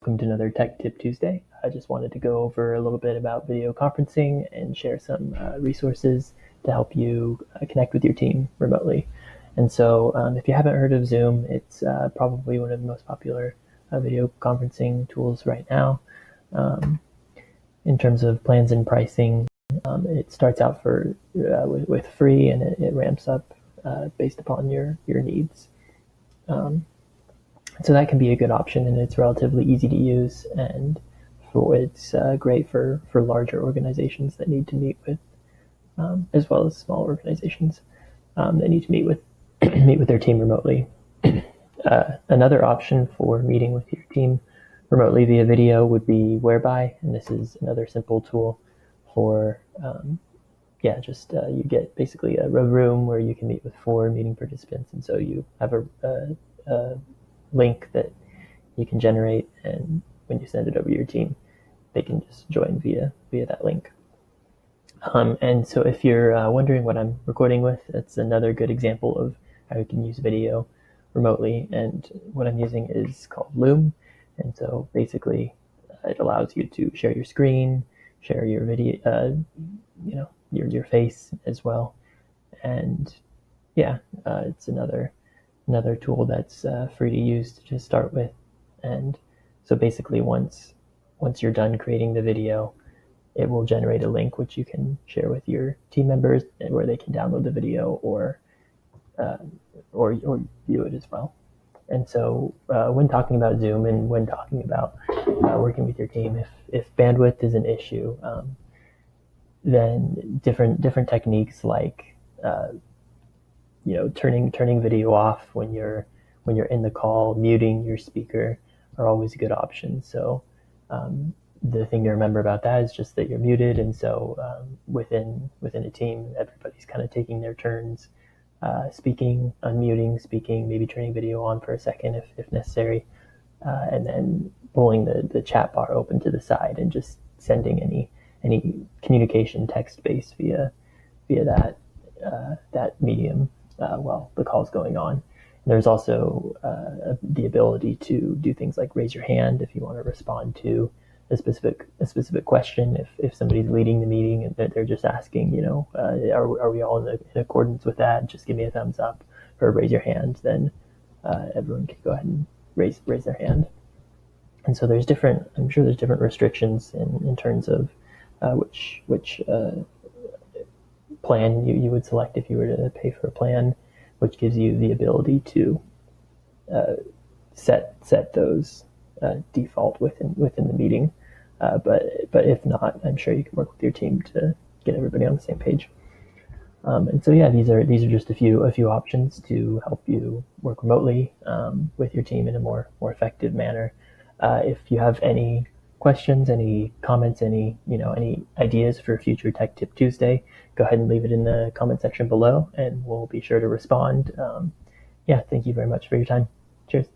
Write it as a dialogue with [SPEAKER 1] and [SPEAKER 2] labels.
[SPEAKER 1] welcome to another Tech Tip Tuesday. I just wanted to go over a little bit about video conferencing and share some resources to help you connect with your team remotely. And so if you haven't heard of Zoom, it's probably one of the most popular video conferencing tools right now. In terms of plans and pricing, it starts out with free, and it ramps up based upon your needs. So that can be a good option, and it's relatively easy to use, and it's great for larger organizations that need to meet with, as well as small organizations that need to meet with meet with their team remotely. Another option for meeting with your team remotely via video would be Whereby, and this is another simple tool for you get basically a room where you can meet with 4 meeting participants, and so you have a link that you can generate, and when you send it over to your team, they can just join via that link. And so if you're wondering what I'm recording with, that's another good example of how you can use video remotely, and what I'm using is called Loom. And so basically it allows you to share your screen, share your video, your face as well. And it's another tool that's free to use to start with. And so basically once you're done creating the video, it will generate a link which you can share with your team members, and where they can download the video or view it as well. And so when talking about Zoom, and when talking about working with your team, if bandwidth is an issue, then different techniques like turning video off when you're in the call, muting your speaker are always a good option. So the thing to remember about that is just that you're muted, and so within a team, everybody's kind of taking their turns speaking, unmuting, speaking, maybe turning video on for a second if necessary, and then pulling the chat bar open to the side and just sending any communication text-based via that medium while the call is going on. And there's also the ability to do things like raise your hand if you want to respond to a specific question. If somebody's leading the meeting and they're just asking, are we all in accordance with that? Just give me a thumbs up, or raise your hand. Then everyone can go ahead and raise their hand. And so I'm sure there's different restrictions in terms of which plan you would select if you were to pay for a plan, which gives you the ability to set those default within the meeting. But if not, I'm sure you can work with your team to get everybody on the same page. And so these are just a few options to help you work remotely with your team in a more effective manner. If you have any questions, any comments, any ideas for future Tech Tip Tuesday, go ahead and leave it in the comment section below, and we'll be sure to respond. Thank you very much for your time. Cheers.